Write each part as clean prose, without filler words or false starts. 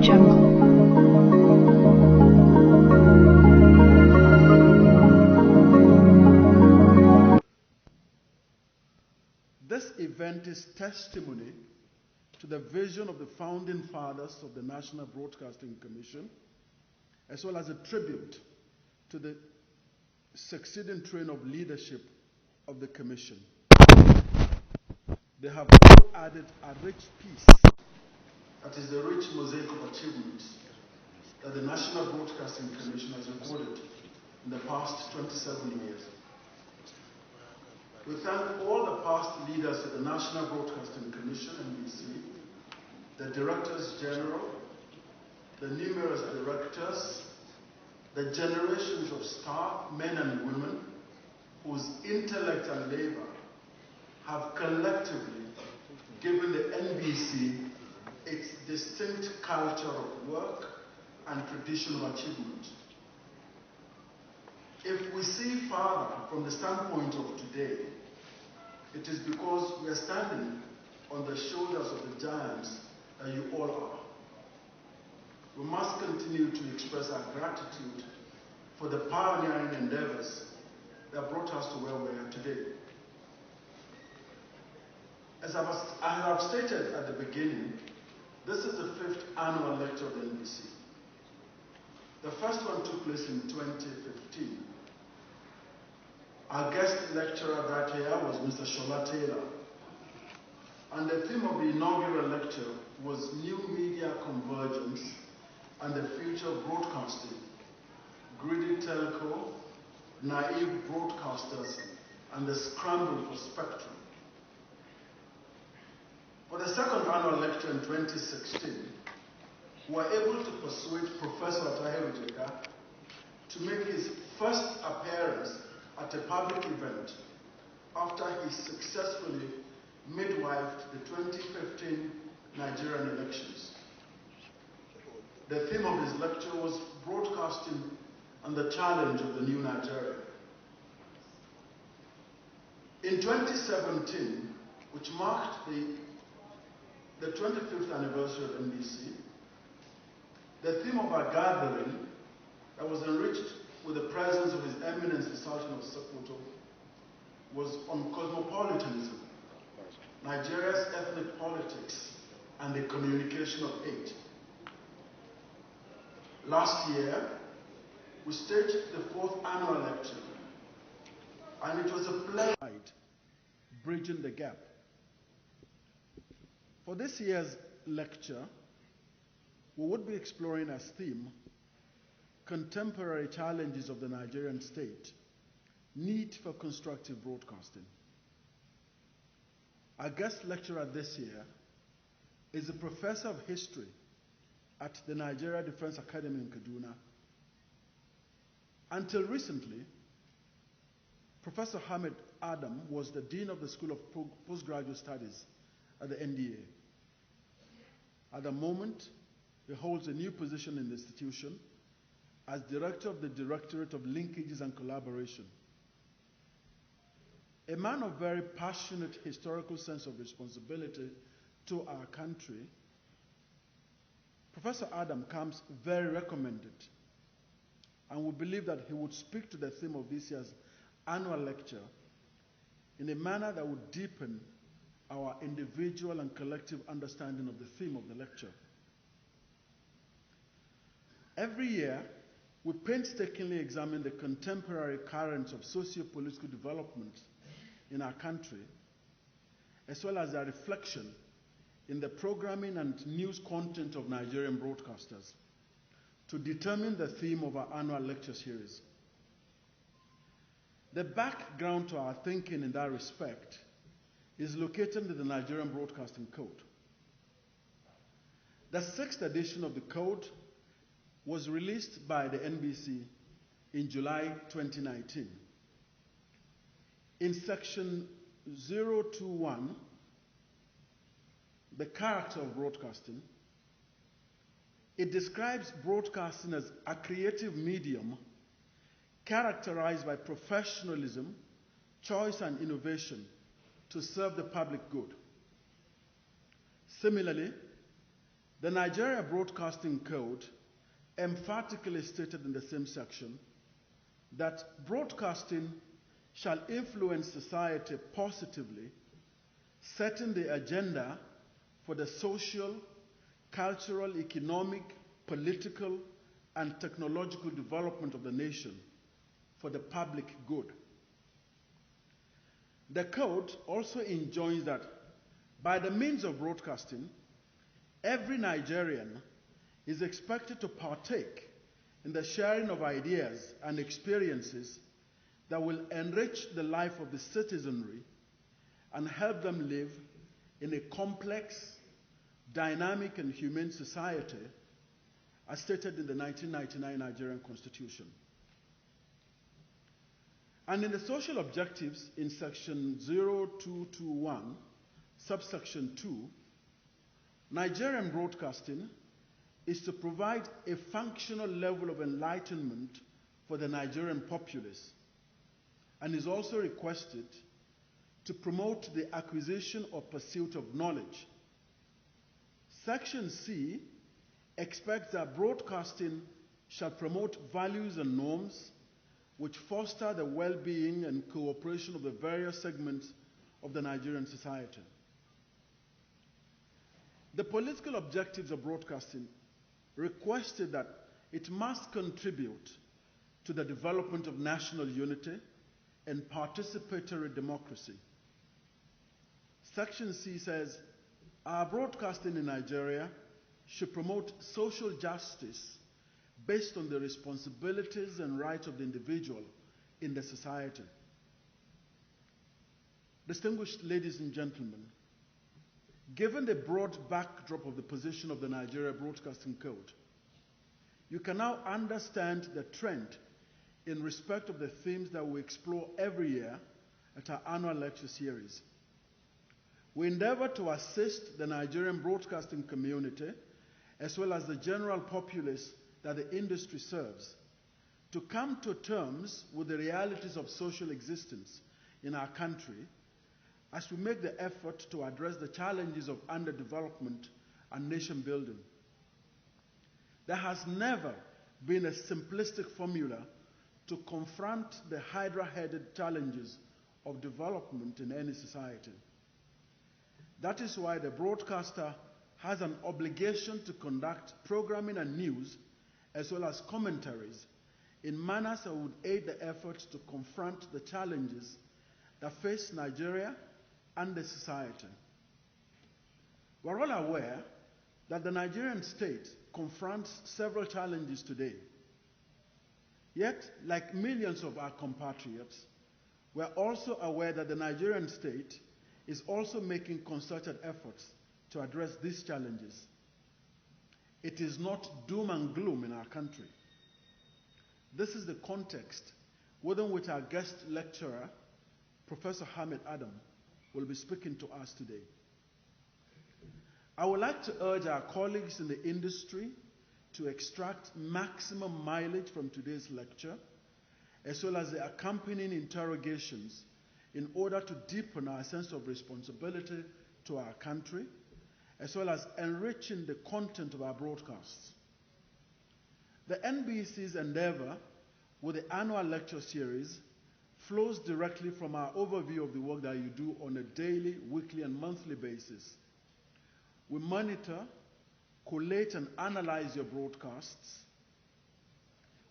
This event is testimony to the vision of the founding fathers of the National Broadcasting Commission, as well as a tribute to the succeeding train of leadership of the Commission. They have all added a rich piece, that is the rich mosaic of achievements that the National Broadcasting Commission has recorded in the past 27 years. We thank all the past leaders of the National Broadcasting Commission, NBC, the Directors General, the numerous directors, the generations of staff, men and women, whose intellect and labor have collectively given the NBC its distinct culture of work and tradition of achievement. If we see farther from the standpoint of today, it is because we are standing on the shoulders of the giants that you all are. We must continue to express our gratitude for the pioneering endeavors that brought us to where we are today. As I have stated at the beginning, this is the 5th annual lecture of the NBC. The first one took place in 2015. Our guest lecturer that year was Mr. Shola Taylor. And the theme of the inaugural lecture was New Media Convergence and the Future of Broadcasting, Greedy Telco, Naive Broadcasters, and the Scramble for Spectrum. For the second annual lecture in 2016, we were able to persuade Professor Atahiru Jega to make his first appearance at a public event after he successfully midwifed the 2015 Nigerian elections. The theme of his lecture was Broadcasting and the Challenge of the New Nigeria. In 2017, which marked the 25th anniversary of NBC, the theme of our gathering that was enriched with the presence of His Eminence the Sultan of Sokoto was on cosmopolitanism, Nigeria's ethnic politics, and the communication of hate. Last year, we staged the 4th annual lecture, and it was a pleasure, bridging the gap. For this year's lecture, we would be exploring as theme contemporary challenges of the Nigerian state, need for constructive broadcasting. Our guest lecturer this year is a professor of history at the Nigeria Defense Academy in Kaduna. Until recently, Professor Hamid Adam was the Dean of the School of Postgraduate Studies at the NDA. At the moment, he holds a new position in the institution as Director of the Directorate of Linkages and Collaboration. A man of very passionate historical sense of responsibility to our country, Professor Adam comes very recommended, and we believe that he would speak to the theme of this year's annual lecture in a manner that would deepen our individual and collective understanding of the theme of the lecture. Every year, we painstakingly examine the contemporary currents of socio-political development in our country, as well as their reflection in the programming and news content of Nigerian broadcasters, to determine the theme of our annual lecture series. The background to our thinking in that respect is located in the Nigerian Broadcasting Code. The 6th edition of the code was released by the NBC in July 2019. In section 021, the character of broadcasting, it describes broadcasting as a creative medium characterized by professionalism, choice, and innovation to serve the public good. Similarly, The Nigerian Broadcasting Code emphatically stated in the same section that broadcasting shall influence society positively, setting the agenda for the social, cultural, economic, political, and technological development of the nation for the public good. The Code also enjoins that by the means of broadcasting, every Nigerian is expected to partake in the sharing of ideas and experiences that will enrich the life of the citizenry and help them live in a complex, dynamic, and humane society, as stated in the 1999 Nigerian Constitution. And in the social objectives in section 0221, subsection 2, Nigerian broadcasting is to provide a functional level of enlightenment for the Nigerian populace, and is also requested to promote the acquisition or pursuit of knowledge. Section C expects that broadcasting shall promote values and norms which foster the well-being and cooperation of the various segments of the Nigerian society. The political objectives of broadcasting requested that it must contribute to the development of national unity and participatory democracy. Section C says, our broadcasting in Nigeria should promote social justice based on the responsibilities and rights of the individual in the society. Distinguished ladies and gentlemen, given the broad backdrop of the position of the Nigeria Broadcasting Code, you can now understand the trend in respect of the themes that we explore every year at our annual lecture series. We endeavor to assist the Nigerian broadcasting community as well as the general populace that the industry serves to come to terms with the realities of social existence in our country as we make the effort to address the challenges of underdevelopment and nation building. There has never been a simplistic formula to confront the hydra-headed challenges of development in any society. That is why the broadcaster has an obligation to conduct programming and news as well as commentaries in manners that would aid the efforts to confront the challenges that face Nigeria and the society. We're all aware that the Nigerian state confronts several challenges today. Yet, like millions of our compatriots, we're also aware that the Nigerian state is also making concerted efforts to address these challenges. It is not doom and gloom in our country. This is the context within which our guest lecturer, Professor Hamid Adam, will be speaking to us today. I would like to urge our colleagues in the industry to extract maximum mileage from today's lecture, as well as the accompanying interrogations, in order to deepen our sense of responsibility to our country, as well as enriching the content of our broadcasts. The NBC's endeavor with the annual lecture series flows directly from our overview of the work that you do on a daily, weekly, and monthly basis. We monitor, collate, and analyze your broadcasts.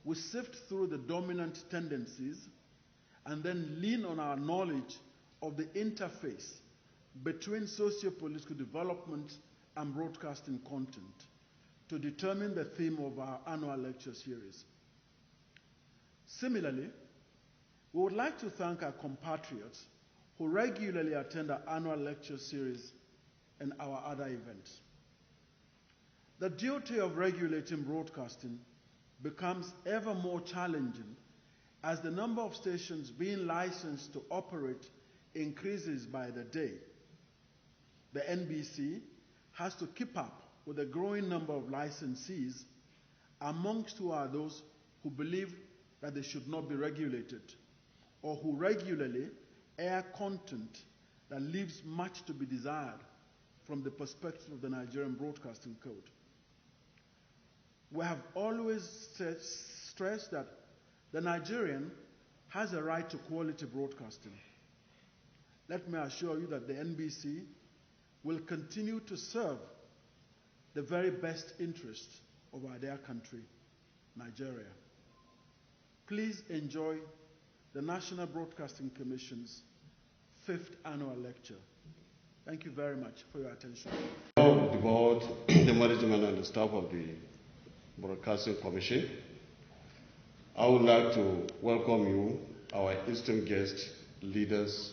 We sift through the dominant tendencies and then lean on our knowledge of the interface between socio-political development and broadcasting content to determine the theme of our annual lecture series. Similarly, we would like to thank our compatriots who regularly attend our annual lecture series and our other events. The duty of regulating broadcasting becomes ever more challenging as the number of stations being licensed to operate increases by the day. The NBC has to keep up with a growing number of licensees, amongst who are those who believe that they should not be regulated, or who regularly air content that leaves much to be desired from the perspective of the Nigerian Broadcasting Code. we have always stressed that the Nigerian has a right to quality broadcasting. Let me assure you that the NBC will continue to serve the very best interests of our dear country, Nigeria. Please enjoy the National Broadcasting Commission's 5th annual lecture. Thank you very much for your attention. The board, the management and the staff of the Broadcasting Commission, I would like to welcome you, our esteemed guests, leaders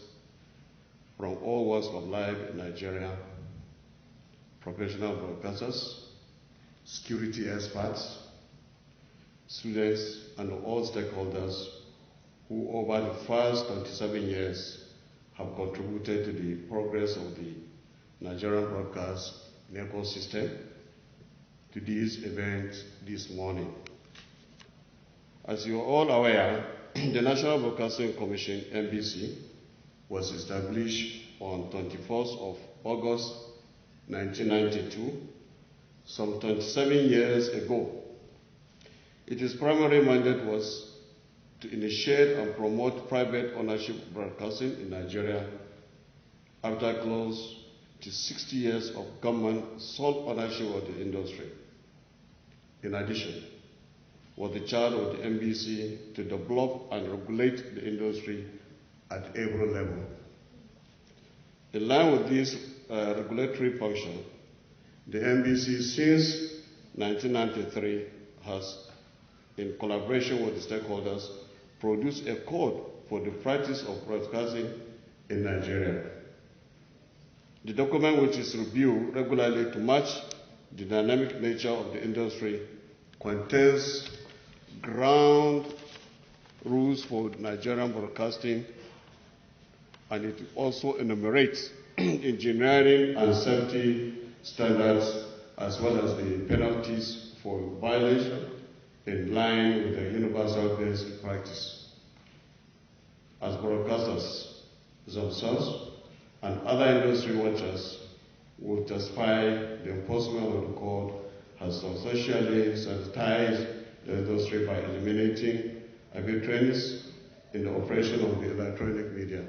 from all walks of life in Nigeria, professional broadcasters, security experts, students, and all stakeholders who over the first 27 years have contributed to the progress of the Nigerian broadcast ecosystem to this event this morning. As you are all aware, the National Broadcasting Commission, NBC, was established on 21st of August 1992, some 27 years ago. Its primary mandate was to initiate and promote private ownership broadcasting in Nigeria after close to 60 years of government sole ownership of the industry. In addition, was the charge of the NBC to develop and regulate the industry at every level. In line with this regulatory function, the NBC since 1993 has, in collaboration with the stakeholders, produced a code for the practice of broadcasting in Nigeria. The document, which is reviewed regularly to match the dynamic nature of the industry, contains ground rules for Nigerian broadcasting, and it also enumerates engineering and safety standards as well as the penalties for violation in line with the universal best practice. As broadcasters themselves and other industry watchers will testify, the enforcement of the code has substantially sanitized the industry by eliminating arbitrariness in the operation of the electronic media.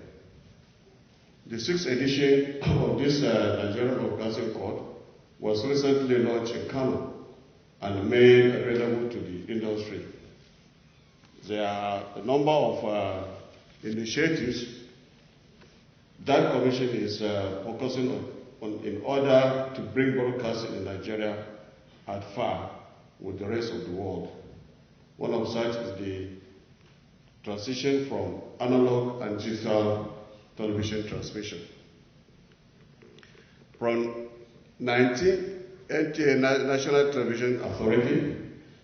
The 6th edition of this Nigerian Broadcasting Code was recently launched in Kano and made available to the industry. There are a number of initiatives that Commission is focusing on in order to bring broadcasting in Nigeria at par with the rest of the world. One of such is the transition from analog and digital television transmission. From 1988 National Television Authority,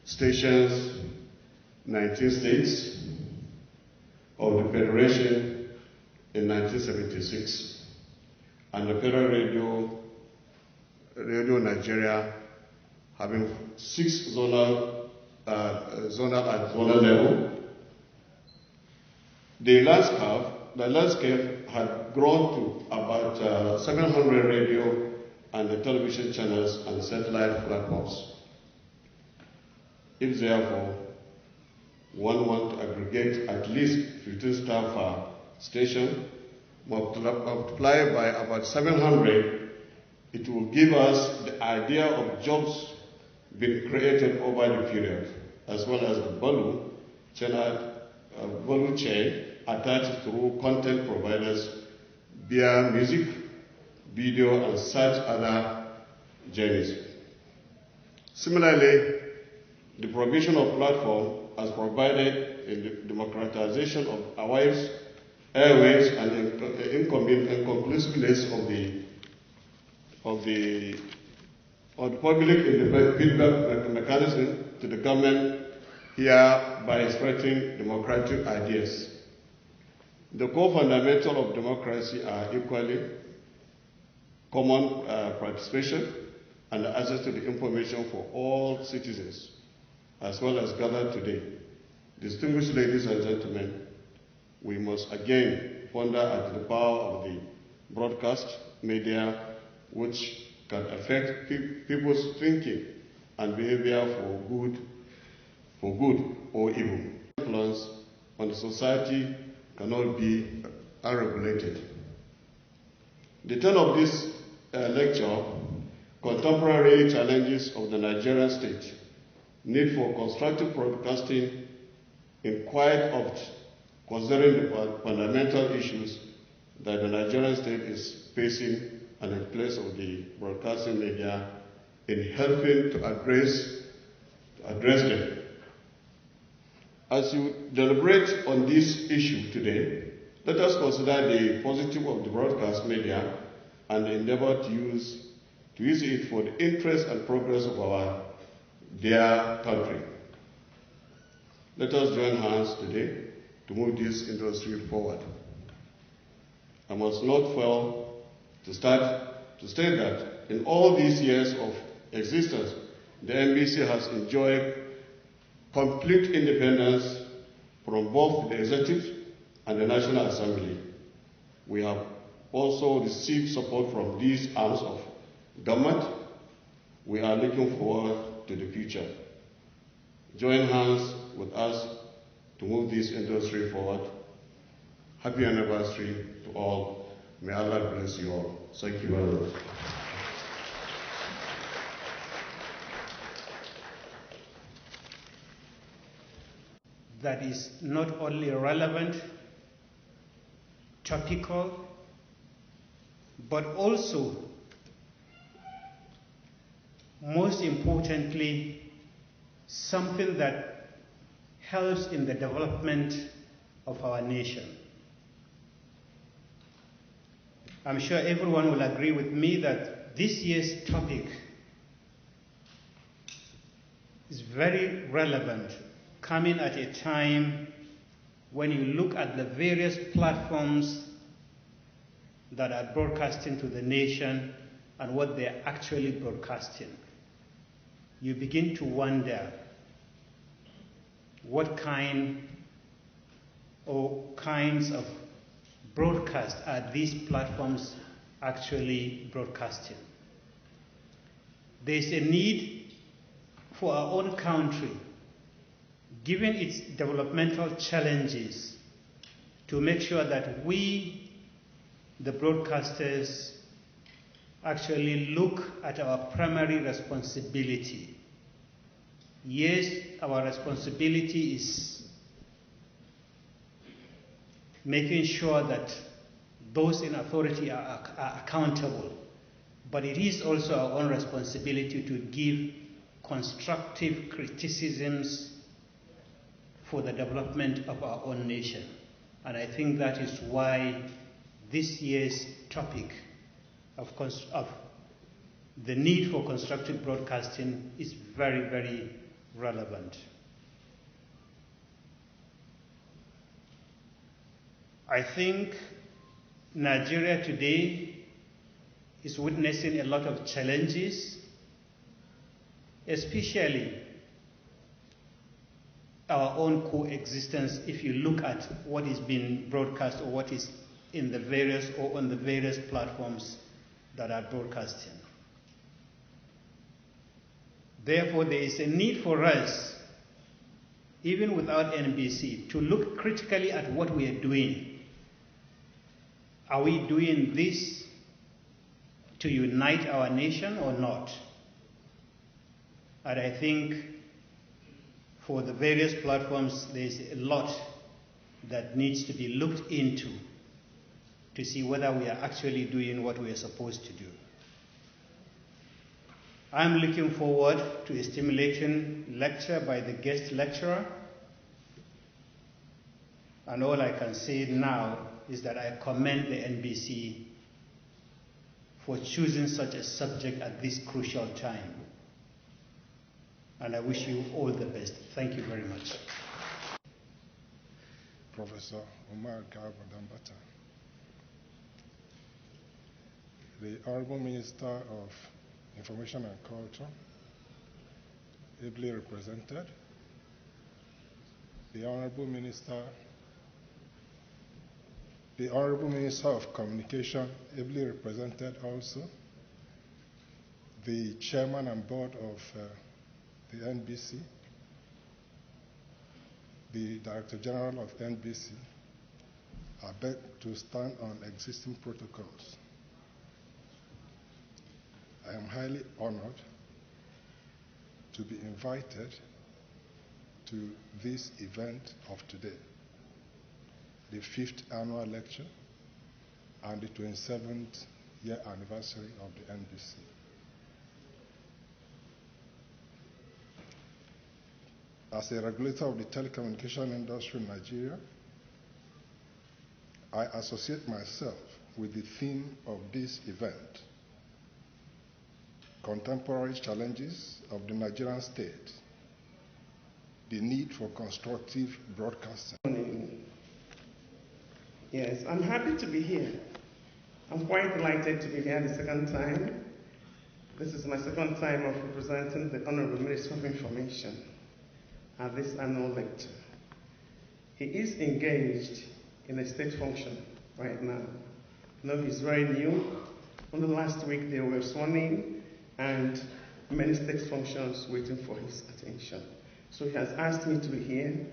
stations 19 states of the Federation in 1976, and the Federal Radio Nigeria having 6 zonal level. The landscape had grown to about 700 radio and the television channels and satellite platforms. If therefore one wants to aggregate at least 15 staff per station, multiplied by about 700, it will give us the idea of jobs being created over the period, as well as the value chain attached through content providers via music, video, and such other journeys. Similarly, the provision of platform has provided in the democratization of airwaves and inconclusiveness of the public in the feedback mechanism to the government here by expressing democratic ideas. The core fundamentals of democracy are equally common participation and access to the information for all citizens, as well as gathered today. Distinguished ladies and gentlemen, we must again wonder at the power of the broadcast media, which can affect people's thinking and behavior for good or evil. Influence on the society cannot be unregulated. The tone of this lecture, contemporary challenges of the Nigerian state, need for constructive broadcasting, inquired of considering the fundamental issues that the Nigerian state is facing and the place of the broadcasting media in helping to address them. As you deliberate on this issue today, let us consider the positive of the broadcast media and endeavor to use it for the interest and progress of our dear country. Let us join hands today to move this industry forward. I must not fail to state that in all these years of existence, the NBC has enjoyed complete independence from both the executive and the National Assembly. We have also received support from these arms of government. We are looking forward to the future. Join hands with us to move this industry forward. Happy anniversary to all. May Allah bless you all. Thank you very much. That is not only relevant, topical, but also, most importantly, something that helps in the development of our nation. I'm sure everyone will agree with me that this year's topic is very relevant, coming at a time when you look at the various platforms that are broadcasting to the nation and what they're actually broadcasting. You begin to wonder what kind or kinds of broadcast are these platforms actually broadcasting. There's a need for our own country, given its developmental challenges, to make sure that we, the broadcasters, actually look at our primary responsibility. Yes, our responsibility is making sure that those in authority are accountable, but it is also our own responsibility to give constructive criticisms for the development of our own nation. And I think that is why this year's topic of the need for constructive broadcasting is very, very relevant. I think Nigeria today is witnessing a lot of challenges, especially our own coexistence. If you look at what is being broadcast or what is in the various or on the various platforms that are broadcasting. Therefore, there is a need for us, even without NBC, to look critically at what we are doing. Are we doing this to unite our nation or not? And I think for the various platforms, there's a lot that needs to be looked into to see whether we are actually doing what we are supposed to do. I'm looking forward to a stimulating lecture by the guest lecturer. And all I can say now is that I commend the NBC for choosing such a subject at this crucial time. And I wish you all the best. Thank you very much. Professor Omar Garba-Dambata, the Honorable Minister of Information and Culture, ably represented, the Honorable Minister of Communication, ably represented also, the Chairman and Board of the NBC, the Director General of NBC, are begged to stand on existing protocols. I am highly honored to be invited to this event of today, the 5th annual lecture and the 27th year anniversary of the NBC. As a regulator of the telecommunication industry in Nigeria, I associate myself with the theme of this event, contemporary challenges of the Nigerian state, the need for constructive broadcasting. Yes, I'm happy to be here. I'm quite delighted to be here the second time. This is my second time of representing the Honorable Minister of Information at this annual lecture. He is engaged in a state function right now. No, he's very new. Only last week they were sworn in and many state functions waiting for his attention. So he has asked me to be here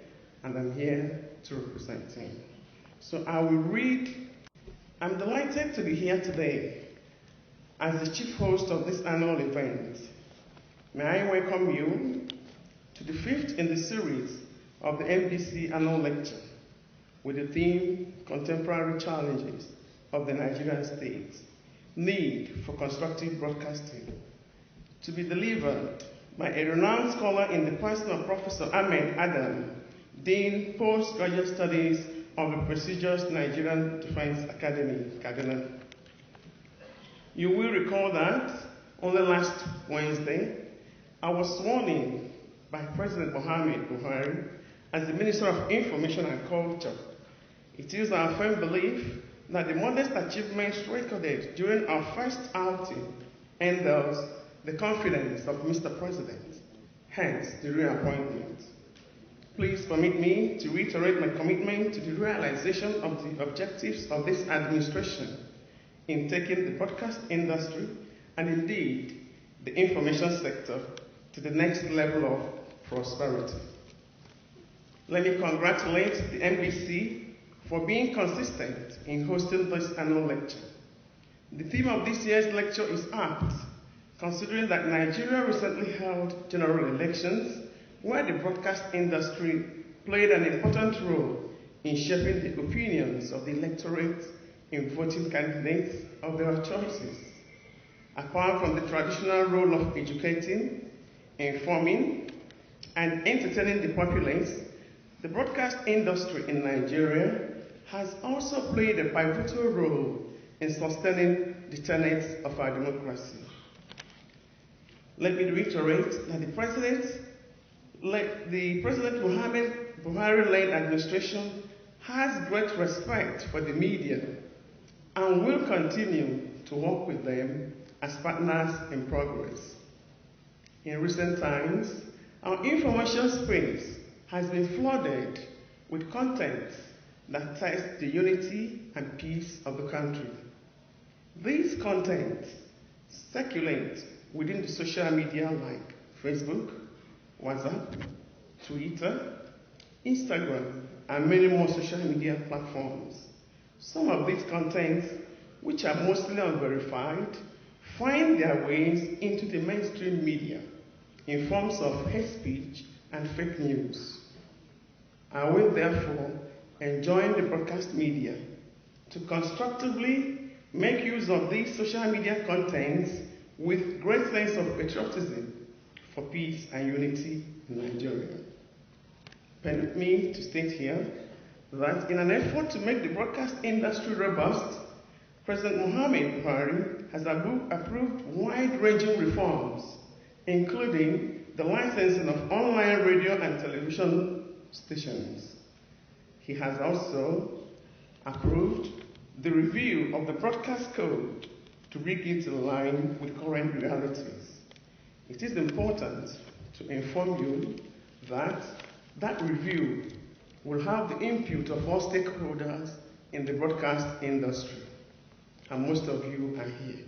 and I'm here to represent him. So I will read. I'm delighted to be here today as the chief host of this annual event. May I welcome you to the 5th in the series of the NBC annual lecture with the theme Contemporary Challenges of the Nigerian State, Need for Constructive Broadcasting, to be delivered by a renowned scholar in the person of Professor Ahmed Adam, Dean Postgraduate Studies of the prestigious Nigerian Defense Academy, Kaduna. You will recall that only last Wednesday, I was sworn in by President Muhammad Buhari as the Minister of Information and Culture. It is our firm belief that the modest achievements recorded during our first outing endorse the confidence of Mr. President, hence the reappointment. Please permit me to reiterate my commitment to the realization of the objectives of this administration in taking the broadcast industry and indeed the information sector to the next level of prosperity. Let me congratulate the NBC for being consistent in hosting this annual lecture. The theme of this year's lecture is apt, considering that Nigeria recently held general elections where the broadcast industry played an important role in shaping the opinions of the electorate in voting candidates of their choices. Apart from the traditional role of educating, informing, and entertaining the populace, the broadcast industry in Nigeria has also played a pivotal role in sustaining the tenets of our democracy. Let me reiterate that the President Muhammad Buhari-led administration has great respect for the media and will continue to work with them as partners in progress. In recent times, our information space has been flooded with content that test the unity and peace of the country. These contents circulate within the social media like Facebook, WhatsApp, Twitter, Instagram, and many more social media platforms. Some of these contents, which are mostly unverified, find their ways into the mainstream media in forms of hate speech and fake news. I will therefore enjoin the broadcast media to constructively make use of these social media contents with great sense of patriotism for peace and unity in Nigeria. Permit me to state here that in an effort to make the broadcast industry robust, President Muhammad Buhari has approved wide-ranging reforms, including the licensing of online radio and television stations. He has also approved the review of the broadcast code to bring it in line with current realities. It is important to inform you that that review will have the input of all stakeholders in the broadcast industry, and most of you are here.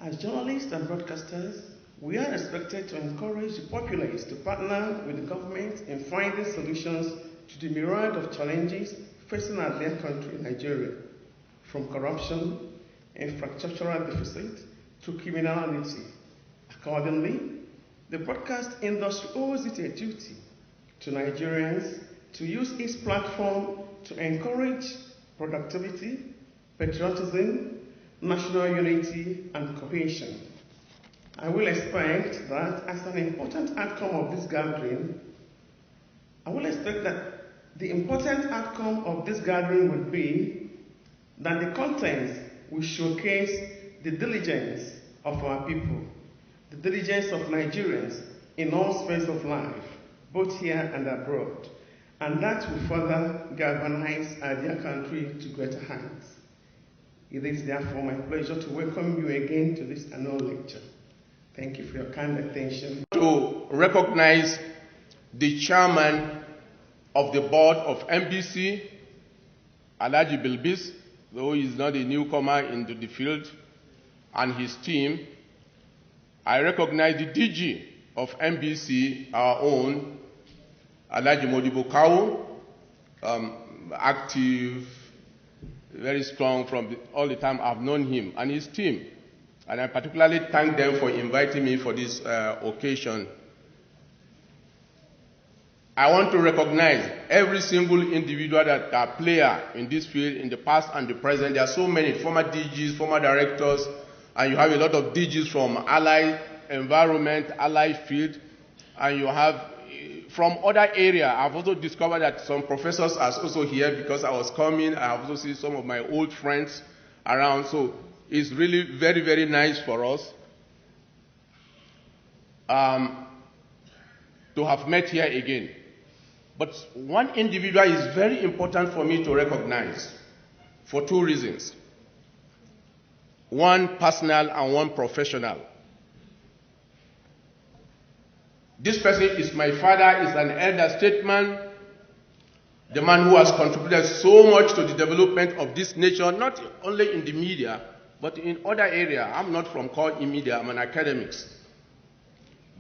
As journalists and broadcasters, we are expected to encourage the populace to partner with the government in finding solutions to the myriad of challenges facing our dear country, Nigeria, from corruption, infrastructural deficit, to criminality. Accordingly, the broadcast industry owes it a duty to Nigerians to use its platform to encourage productivity, patriotism, national unity, and cohesion. I will expect that as an important outcome of this gathering, would be that the contents will showcase the diligence of our people, the diligence of Nigerians in all spheres of life, both here and abroad, and that will further galvanize our dear country to greater heights. It is therefore my pleasure to welcome you again to this annual lecture. Thank you for your kind attention. To recognize the chairman of the board of MBC, Alhaji Bilbis, though he is not a newcomer into the field, and his team. I recognize the DG of MBC, our own, Alhaji Modibo Kawu, active, very strong from all the time I've known him, and his team. And I particularly thank them for inviting me for this occasion. I want to recognize every single individual that are player in this field, in the past and the present. There are so many former DGs, former directors, and you have a lot of DGs from Allied Environment, Allied Field, and you have from other areas. I've also discovered that some professors are also here because I was coming. I have also seen some of my old friends around, so it's really very, very nice for us to have met here again. But one individual is very important for me to recognize for two reasons. One personal and one professional. This person is my father, is an elder statesman, the man who has contributed so much to the development of this nation, not only in the media, but in other areas. I'm not from core in media, I'm an academic.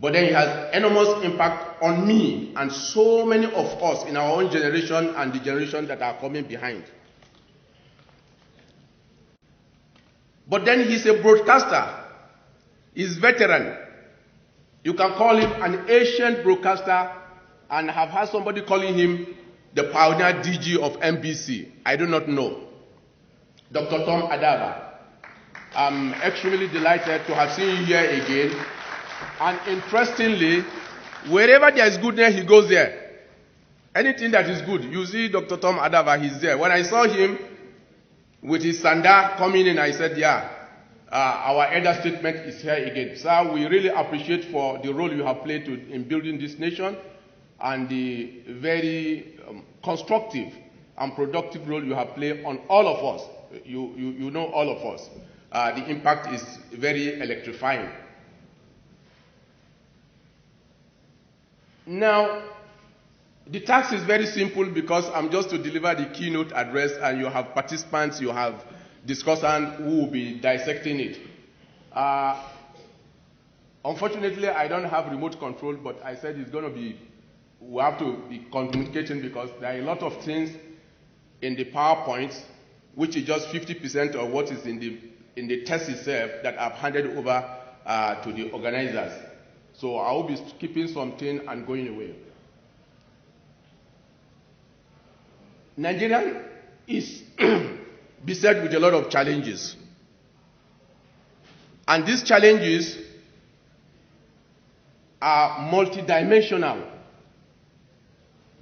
But then he has enormous impact on me and so many of us in our own generation and the generation that are coming behind. But then he's a broadcaster. He's veteran. You can call him an ancient broadcaster, and have had somebody calling him the pioneer DG of MBC. I do not know. Dr. Tom Adaba. I'm extremely delighted to have seen you here again. And interestingly, wherever there is goodness, he goes there. Anything that is good, you see Dr. Tom Adaba, he's there. When I saw him with his sanda coming in, I said, yeah, our elder statement is here again. Sir, we really appreciate for the role you have played in building this nation and the very constructive and productive role you have played on all of us. You know all of us. The impact is very electrifying. Now, the task is very simple because I'm just to deliver the keynote address, and you have participants, you have discussants who will be dissecting it. Unfortunately, I don't have remote control, but I said it's going to be, we have to be communicating because there are a lot of things in the PowerPoints, which is just 50% of what is in the test itself that I've handed over to the organizers. So I will be keeping something and going away. Nigeria is beset with a lot of challenges. And these challenges are multidimensional.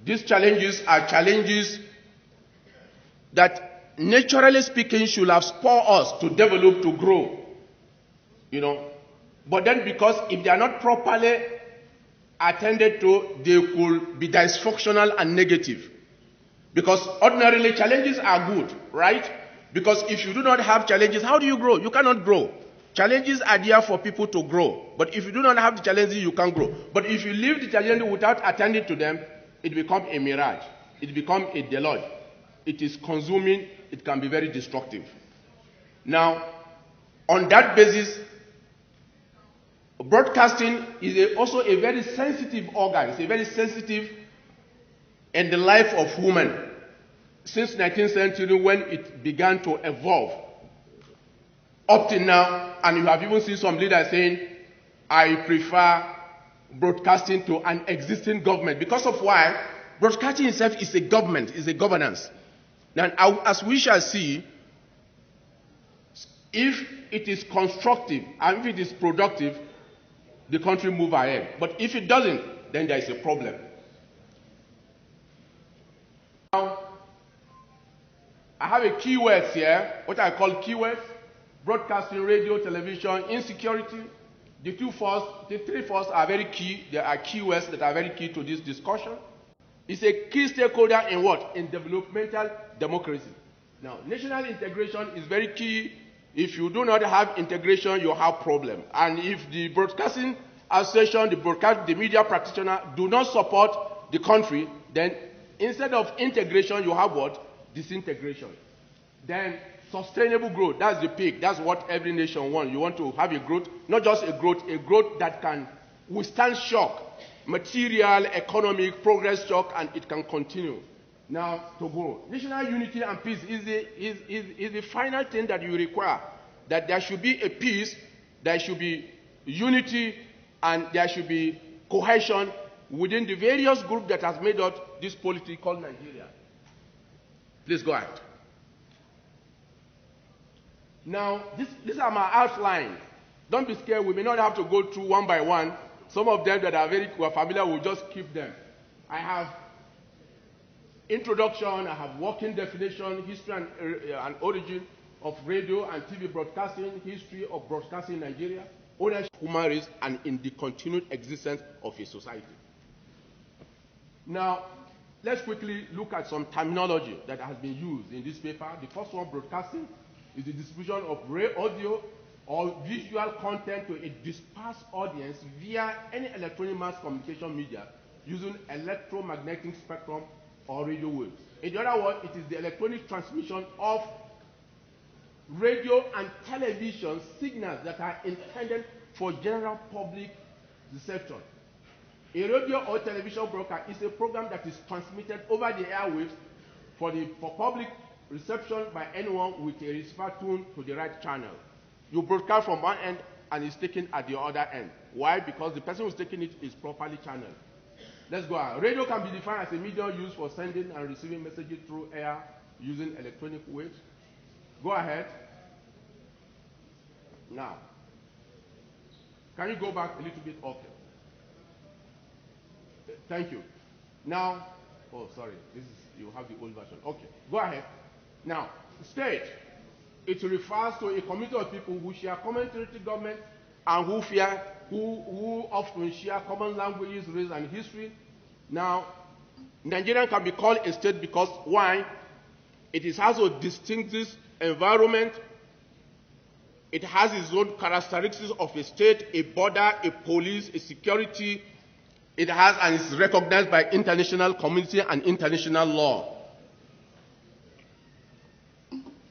These challenges are challenges that, naturally speaking, should have spurred us to develop, to grow. You know, but then because if they are not properly attended to, they could be dysfunctional and negative. Because ordinarily challenges are good, right? Because if you do not have challenges, how do you grow? You cannot grow. Challenges are there for people to grow. But if you do not have the challenges, you can't grow. But if you leave the challenges without attending to them, it becomes a mirage. It becomes a deluge. It is consuming. It can be very destructive. Now, on that basis, broadcasting is also a very sensitive organ. It's a very sensitive in the life of women since 19th century when it began to evolve up to now. And you have even seen some leaders saying, I prefer broadcasting to an existing government. Because of why? Broadcasting itself is a government, is a governance. Now, as we shall see, if it is constructive and if it is productive, the country move ahead. But if it doesn't, then there is a problem. Now, I have a keywords here, what I call keywords: broadcasting, radio, television, insecurity. The three first are very key. There are keywords that are very key to this discussion. It's a key stakeholder in what? In developmental democracy. Now, national integration is very key. If you do not have integration, you have problem. And if the broadcasting association, the media practitioner do not support the country, then instead of integration, you have what? Disintegration. Then sustainable growth, that's the peak. That's what every nation wants. You want to have a growth, not just a growth that can withstand shock, material, economic, progress shock, and it can continue. Now, to grow. National unity and peace is the final thing that you require. That there should be a peace, there should be unity, and there should be cohesion within the various groups that has made up this polity called Nigeria. Please go ahead. Now, these are my outlines. Don't be scared. We may not have to go through one by one. Some of them that are very familiar, we'll just keep them. I have introduction, I have working definition, history and origin of radio and TV broadcasting, history of broadcasting in Nigeria, ownership of human race, and in the continued existence of a society. Now, let's quickly look at some terminology that has been used in this paper. The first one, broadcasting, is the distribution of audio or visual content to a dispersed audience via any electronic mass communication media using electromagnetic spectrum or radio waves. In the other word, it is the electronic transmission of radio and television signals that are intended for general public reception. A radio or television broadcast is a program that is transmitted over the airwaves for public reception by anyone with a receiver tuned to the right channel. You broadcast from one end and it's taken at the other end. Why? Because the person who's taking it is properly channeled. Let's go on. Radio can be defined as a medium used for sending and receiving messages through air using electronic waves. Go ahead. Now, can you go back a little bit? Okay. Thank you. Now, oh, sorry. You have the old version. Okay. Go ahead. Now, state. It refers to a community of people who share common territory, government, and who often share common languages, race, and history. Now, Nigeria can be called a state because, why? It has a distinctive environment. It has its own characteristics of a state, a border, a police, a security. It has and is recognized by international community and international law.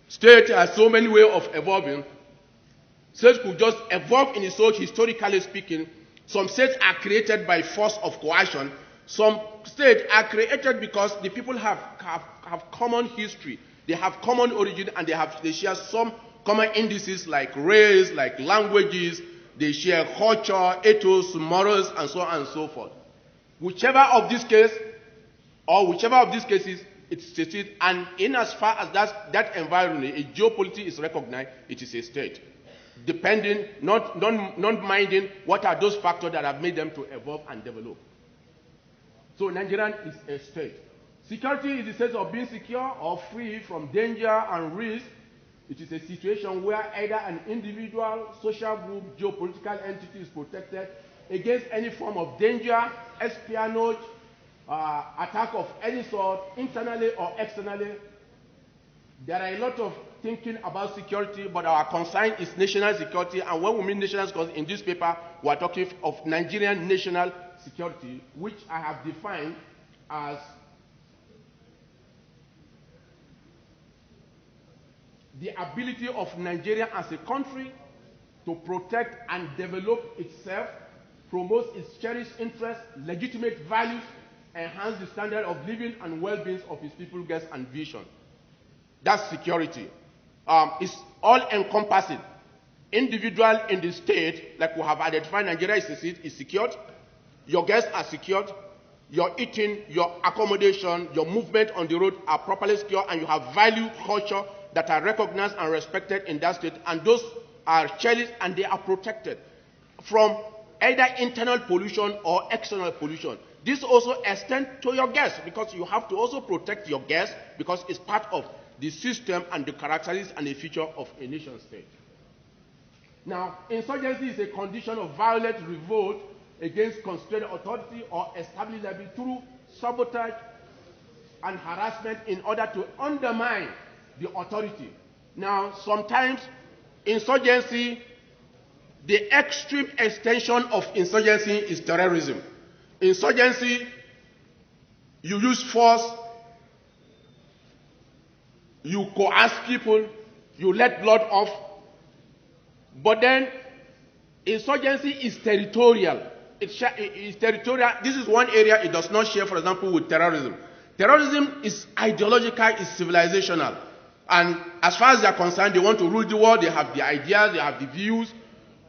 State has so many ways of evolving. States could just evolve in its own, historically speaking. Some states are created by force of coercion. Some states are created because the people have common history. They have common origin, and they share some common indices like race, like languages. They share culture, ethos, morals, and so on and so forth. Whichever of these cases, it's stated, and in as far as that environment, a geopolitics is recognized, it is a state. Depending, not minding what are those factors that have made them to evolve and develop. So Nigerian is a state. Security is the sense of being secure or free from danger and risk. It is a situation where either an individual, social group, geopolitical entity is protected against any form of danger, espionage, attack of any sort, internally or externally. There are a lot of thinking about security, but our concern is national security. And when we mean national security in this paper, we are talking of Nigerian national security, which I have defined as the ability of Nigeria as a country to protect and develop itself, promote its cherished interests, legitimate values, enhance the standard of living and well-being of its people, guests, and vision. That's security. It's all-encompassing. Individual in the state, like we have identified, Nigeria is secured. Your guests are secured. Your eating, your accommodation, your movement on the road are properly secure, and you have value, culture that are recognized and respected in that state, and those are cherished and they are protected from either internal pollution or external pollution. This also extends to your guests, because you have to also protect your guests, because it's part of the system and the characteristics and the feature of a nation state. Now, insurgency is a condition of violent revolt against constrained authority or established liability through sabotage and harassment in order to undermine the authority. Now, sometimes insurgency, the extreme extension of insurgency is terrorism. Insurgency, you use force, you coerce people, you let blood off, but then insurgency is territorial. It's territorial. This is one area it does not share, for example, with terrorism. Terrorism is ideological, it's civilizational. And as far as they are concerned, they want to rule the world, they have the ideas, they have the views.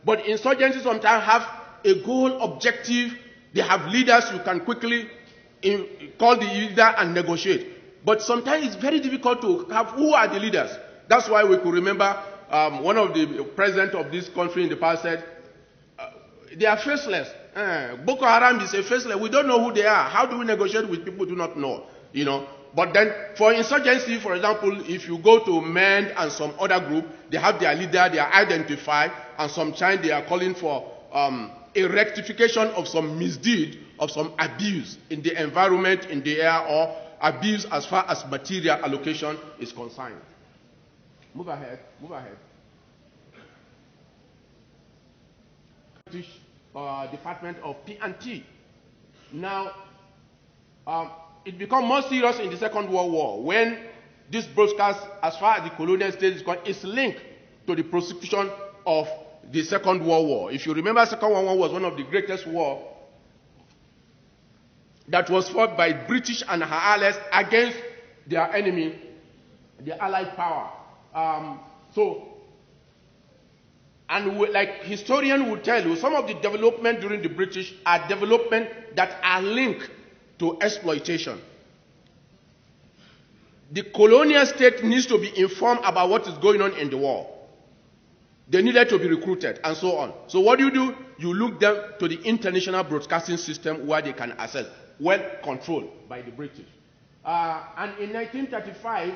But insurgency sometimes have a goal, objective, they have leaders you can quickly call the leader and negotiate. But sometimes it's very difficult to have who are the leaders. That's why we could remember one of the presidents of this country in the past said, they are faceless. Boko Haram is a faceless. We don't know who they are. How do we negotiate with people who do not know? You know. But then for insurgency, for example, if you go to MEND and some other group, they have their leader, they are identified, and sometimes they are calling for a rectification of some misdeed, of some abuse in the environment, in the air, or abuse as far as material allocation is concerned. Move ahead, move ahead. Department of P&T. Now, it became more serious in the Second World War when this broadcast, as far as the colonial state is concerned, is linked to the prosecution of the Second World War. If you remember, Second World War was one of the greatest wars that was fought by British and her allies against their enemy, the Allied power. Like historians will tell you, some of the development during the British are development that are linked to exploitation. The colonial state needs to be informed about what is going on in the war. They needed to be recruited and so on. So what do? You look them to the international broadcasting system where they can access, well controlled by the British. And in 1935,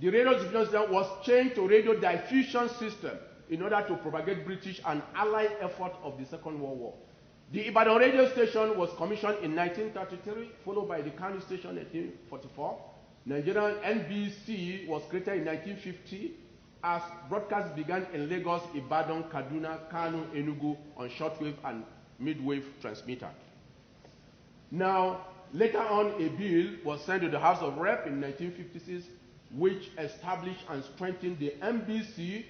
the radio diffusion system was changed to radio diffusion system in order to propagate British and Allied effort of the Second World War. The Ibadan radio station was commissioned in 1933, followed by the Kano station in 1944. Nigerian NBC was created in 1950 as broadcasts began in Lagos, Ibadan, Kaduna, Kano, Enugu on shortwave and midwave transmitter. Now, later on, a bill was sent to the House of Rep in 1956, which established and strengthened the NBC.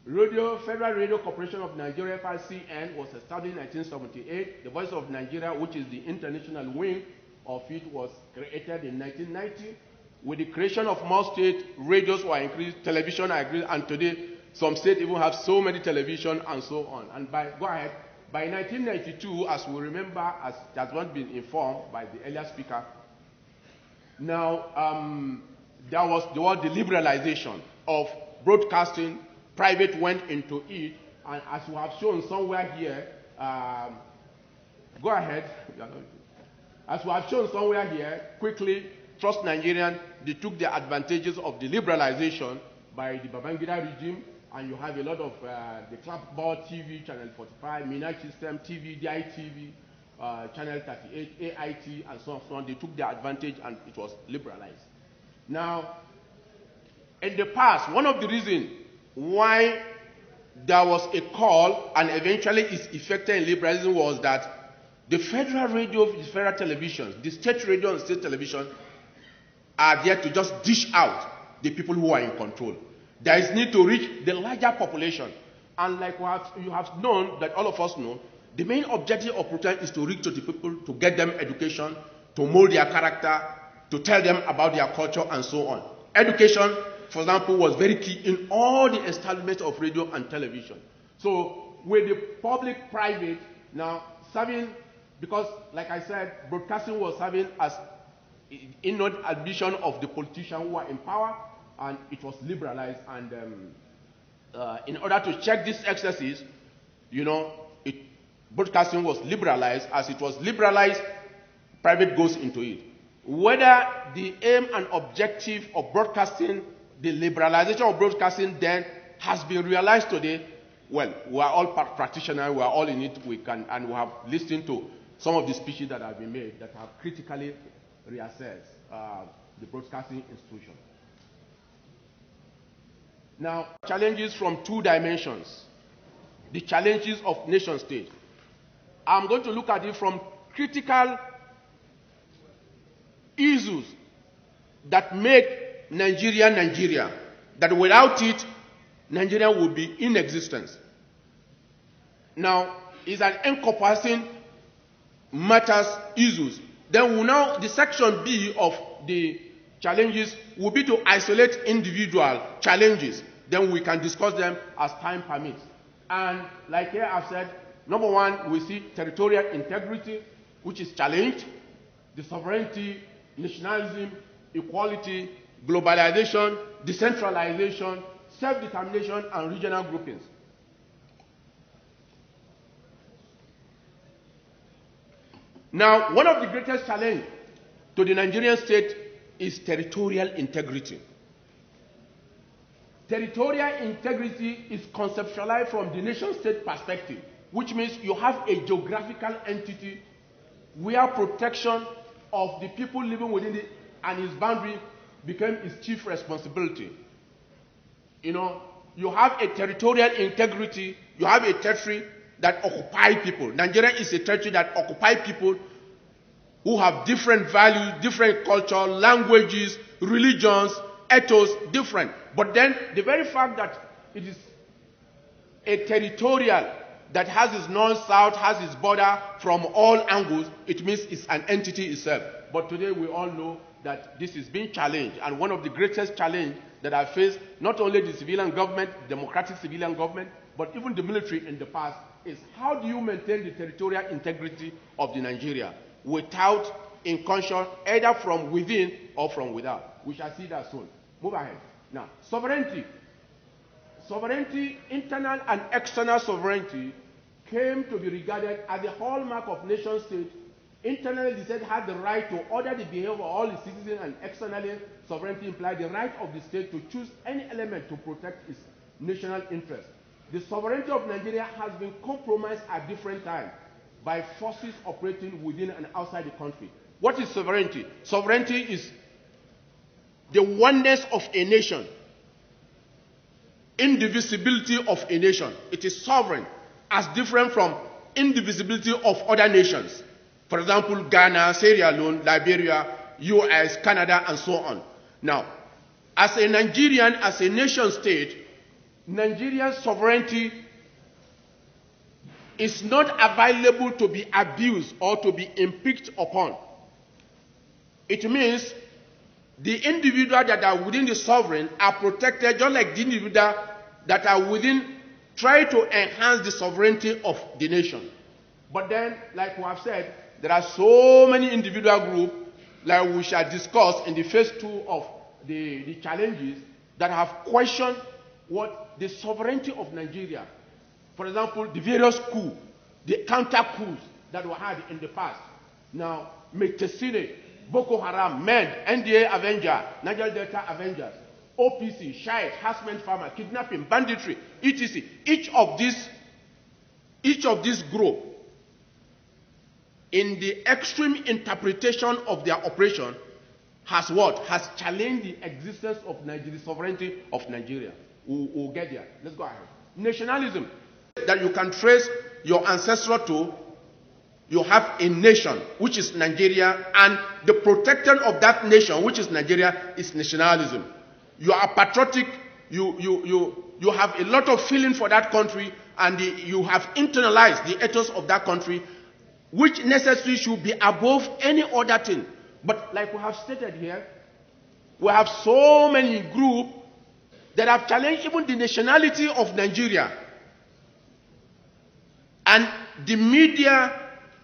Federal Radio Corporation of Nigeria, FRCN, was established in 1978. The Voice of Nigeria, which is the international wing of it, was created in 1990. With the creation of more state, radios were increased, television are increased, and today some states even have so many television and so on. And by 1992, as we remember, as has not been informed by the earlier speaker, now there was the liberalization of broadcasting. Private went into it, and as we have shown somewhere here, go ahead. As we have shown somewhere here, quickly, Trust Nigerian, they took the advantages of the liberalization by the Babangida regime, and you have a lot of the Clapboard TV, Channel 45, Minaj System TV, DITV, Channel 38, AIT, and so on. They took the advantage, and it was liberalized. Now, in the past, one of the reasons why there was a call and eventually is effected in liberalism was that the federal radio, the federal television, the state radio and state television are there to just dish out the people who are in control. There is need to reach the larger population. And like you have known, that all of us know, the main objective of protest is to reach to the people, to get them education, to mold their character, to tell them about their culture and so on. Education, for example, was very key in all the establishments of radio and television. So with the public-private now serving, because like I said, broadcasting was serving as inward ambition of the politicians who were in power, and it was liberalized. And in order to check these excesses, broadcasting was liberalized. As it was liberalized, private goes into it. Whether the aim and objective of broadcasting, the liberalization of broadcasting then has been realized today, well, we are all practitioners, we are all in it, and we have listened to some of the speeches that have been made that have critically reassessed the broadcasting institution. Now, challenges from two dimensions. The challenges of nation state. I'm going to look at it from critical issues that make Nigeria Nigeria, that without it, Nigeria would be in existence. Now, it's an encompassing matters, issues. Then the section B of the challenges will be to isolate individual challenges. Then we can discuss them as time permits. And like here I've said, number one, we see territorial integrity, which is challenged, the sovereignty, nationalism, equality, globalization, decentralization, self-determination, and regional groupings. Now, one of the greatest challenges to the Nigerian state is territorial integrity. Territorial integrity is conceptualized from the nation-state perspective, which means you have a geographical entity where protection of the people living within it and its boundary became its chief responsibility. You have a territorial integrity, you have a territory that occupy people. Nigeria is a territory that occupy people who have different values, different culture, languages, religions, ethos, different. But then the very fact that it is a territorial that has its north-south, has its border from all angles, it means it's an entity itself. But today we all know that this is being challenged, and one of the greatest challenges that I faced, not only the civilian government, democratic civilian government, but even the military in the past, is how do you maintain the territorial integrity of the Nigeria without incursion either from within or from without? We shall see that soon. Move ahead. Now, sovereignty. Sovereignty, internal and external sovereignty, came to be regarded as the hallmark of nation state. Internally, the state had the right to order the behavior of all its citizens, and externally, sovereignty implied the right of the state to choose any element to protect its national interest. The sovereignty of Nigeria has been compromised at different times by forces operating within and outside the country. What is sovereignty? Sovereignty is the oneness of a nation, indivisibility of a nation. It is sovereign, as different from indivisibility of other nations. For example, Ghana, Sierra Leone, Liberia, US, Canada, and so on. Now, as a Nigerian, as a nation state, Nigerian sovereignty is not available to be abused or to be impeached upon. It means the individuals that are within the sovereign are protected, just like the individuals that are within try to enhance the sovereignty of the nation. But then, like we have said, there are so many individual groups, like we shall discuss in the phase 2 of the challenges, that have questioned what the sovereignty of Nigeria. For example, the various coups, the counter coups that were had in the past. Now, Metesine, Boko Haram, MED, NDA Avenger, Niger Delta Avengers, OPC, Shiite, harassment farmer, kidnapping, banditry, etc. Each of these groups, in the extreme interpretation of their operation, has what? Has challenged the existence of the sovereignty of Nigeria. We'll get there. Let's go ahead. Nationalism, that you can trace your ancestral to. You have a nation, which is Nigeria, and the protection of that nation, which is Nigeria, is nationalism. You are patriotic you have a lot of feeling for that country, and you have internalized the ethos of that country, which necessarily should be above any other thing. But like we have stated here, we have so many groups that have challenged even the nationality of Nigeria. And the media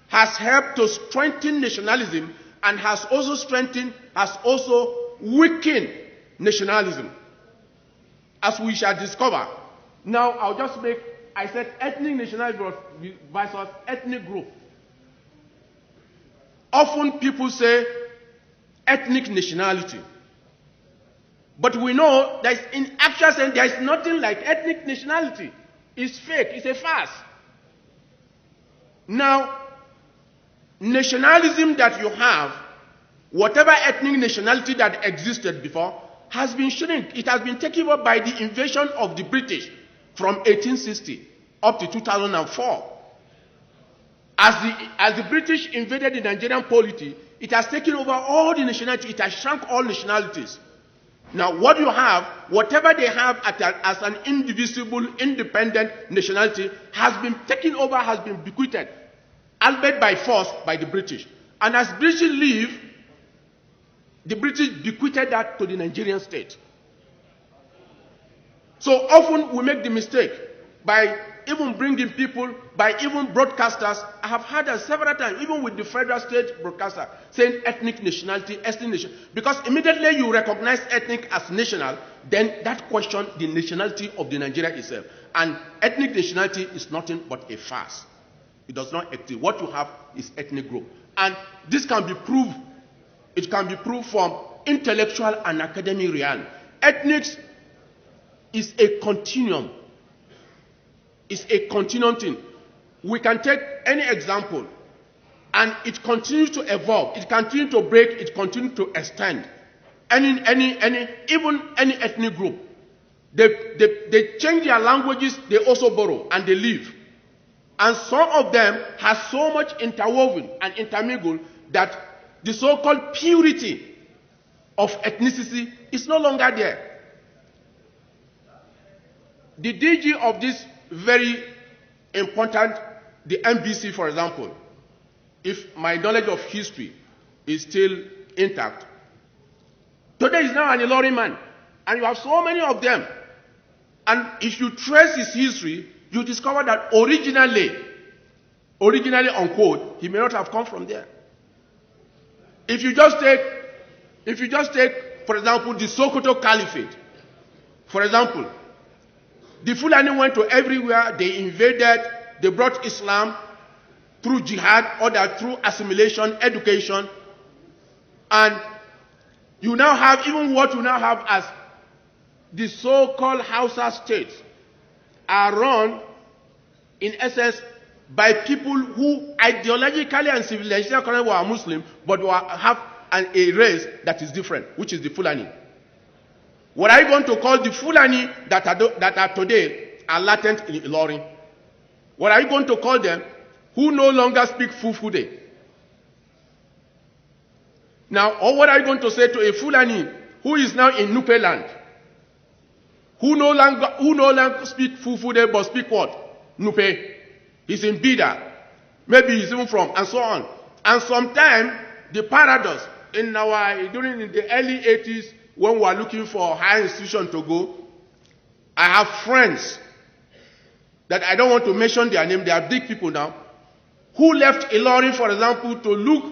has helped to strengthen nationalism and has also weakened nationalism, as we shall discover. Now, I said ethnic nationality versus ethnic group. Often people say ethnic nationality. But we know that in actual sense there is nothing like ethnic nationality. It's fake, it's a farce. Now, nationalism that you have, whatever ethnic nationality that existed before, has been shrunk. It has been taken over by the invasion of the British from 1860 up to 2004. As the British invaded the Nigerian polity, it has taken over all the nationalities. It has shrunk all nationalities. Now, what you have, whatever they have as an indivisible, independent nationality, has been taken over, has been bequeathed, albeit by force, by the British. And as British leave, the British bequeathed that to the Nigerian state. So often we make the mistake by even bringing people, by even broadcasters. I have heard that several times, even with the federal state broadcaster, saying ethnic nationality, ethnic nation. Because immediately you recognize ethnic as national, then that questions the nationality of the Nigeria itself. And ethnic nationality is nothing but a farce. It does not exist. What you have is ethnic group. And this can be proved. It can be proved from intellectual and academic reality. Ethnics is a continuum. It's a continuum thing. We can take any example, and it continues to evolve. It continues to break. It continues to extend. Even any ethnic group, they change their languages. They also borrow and they live. And some of them have so much interwoven and intermingled that the so-called purity of ethnicity is no longer there. The DG of this very important, the MBC, for example, if my knowledge of history is still intact, today is now an Ilorin man, and you have so many of them. And if you trace his history, you discover that originally, unquote, he may not have come from there. If you just take, for example, the Sokoto Caliphate, for example, the Fulani went to everywhere, they invaded, they brought Islam through jihad, or through assimilation, education, and you now have even what you now have as the so-called Hausa states are run, in essence, by people who ideologically and civilizationally were Muslim, but have a race that is different, which is the Fulani. What are you going to call the Fulani that are today are latent in Ilorin? What are you going to call them who no longer speak Fulfude? Now, or what are you going to say to a Fulani who is now in Nupe land? Who no longer speak Fulfude but speak what? Nupe. He's in Bida. Maybe he's even from, and so on. And sometimes the paradox during the early 80s, when we were looking for a higher institution to go, I have friends that I don't want to mention their name, they are big people now, who left Ilorin, for example, to look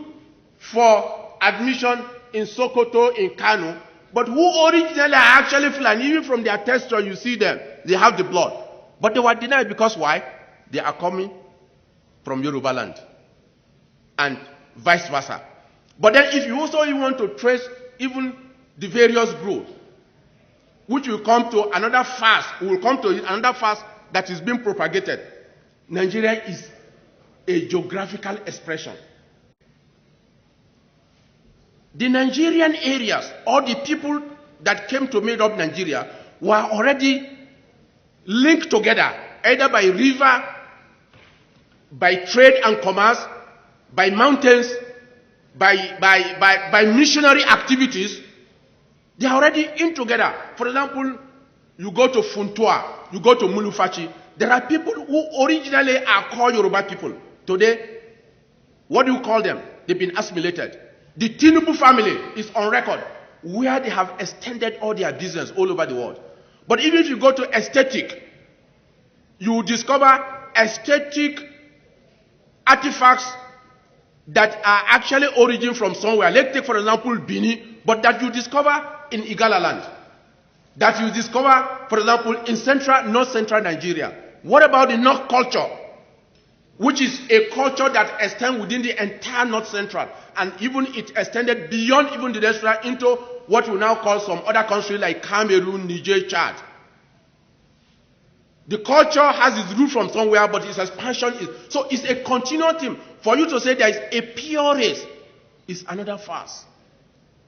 for admission in Sokoto, in Kano, but who originally are actually Fulani. Even from their texture, you see them, they have the blood. But they were denied because why? They are coming from Yoruba land. And vice versa. But then if you also want to trace even the various groups, which will come to another fast, that is being propagated. Nigeria is a geographical expression. The Nigerian areas, or the people that came to make up Nigeria, were already linked together, either by river, by trade and commerce, by mountains, by missionary activities. They are already in together. For example, you go to Funtua, you go to Mulufachi, there are people who originally are called Yoruba people. Today, what do you call them? They've been assimilated. The Tinubu family is on record where they have extended all their business all over the world. But even if you go to aesthetic, you discover aesthetic artifacts that are actually origin from somewhere. Let's take, for example, Bini, but that you discover in Igala land. That you discover, for example, in north central Nigeria. What about the North culture? Which is a culture that extends within the entire north central. And even it extended beyond even the diaspora into what we now call some other countries like Cameroon, Niger, Chad. The culture has its root from somewhere, but its expansion is... So it's a continual thing. For you to say there is a pure race is another farce.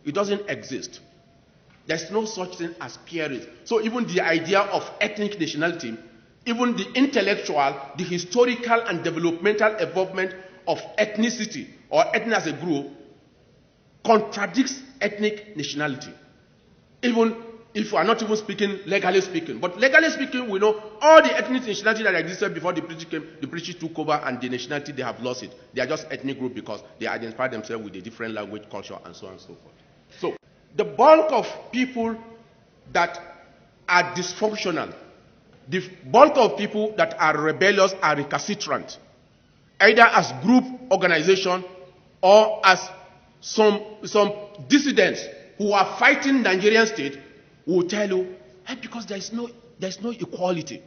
It doesn't exist. There's no such thing as pure race. So even the idea of ethnic nationality, even the intellectual, the historical and developmental involvement of ethnicity or ethnic as a group contradicts ethnic nationality. Even if we are not even speaking legally speaking. But legally speaking, we know all the ethnic nationality that existed before the British came, the British took over, and the nationality, they have lost it. They are just ethnic group because they identify themselves with a different language, culture, and so on and so forth. So, the bulk of people that are dysfunctional, the bulk of people that are rebellious are recalcitrant, either as group organization or as some dissidents who are fighting Nigerian state will tell you, hey, because there's no equality.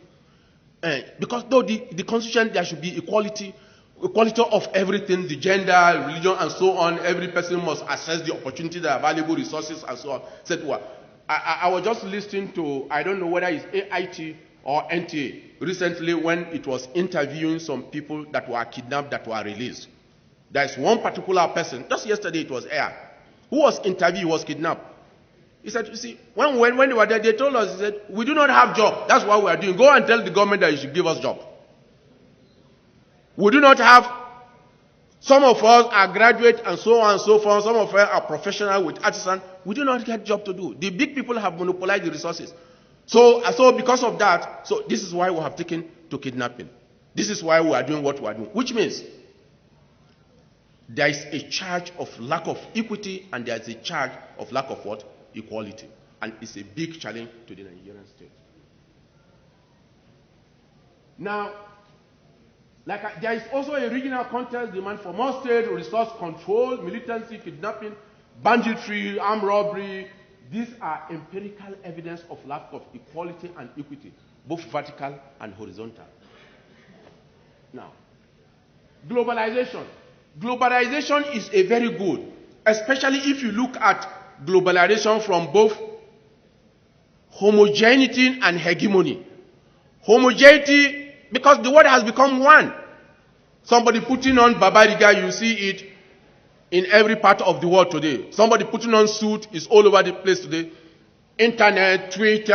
Because though the constitution, there should be equality of everything, the gender, religion, and so on. Every person must access the opportunity, the available resources, and so on. Said what? I was just listening to, I don't know whether it's AIT or NTA, recently when it was interviewing some people that were kidnapped that were released. There is one particular person, just yesterday it was aired, who was interviewed, was kidnapped. He said, you see, when they were there, they told us, he said, we do not have job. That's what we are doing. Go and tell the government that you should give us job. We do not have, some of us are graduate and so on and so forth. Some of us are professional with artisan. We do not get job to do. The big people have monopolized the resources. So because of that, so this is why we have taken to kidnapping. This is why we are doing what we are doing. Which means there is a charge of lack of equity and there is a charge of lack of what? Equality. And it's a big challenge to the Nigerian state. Now, there is also a regional context demand for more state resource control, militancy, kidnapping, banditry, armed robbery. These are empirical evidence of lack of equality and equity, both vertical and horizontal. Now, globalization. Globalization is a very good, especially if you look at globalization from both homogeneity and hegemony. Homogeneity, because the world has become one. Somebody putting on Babariga, you see it in every part of the world today. Somebody putting on suit is all over the place today. Internet, Twitter,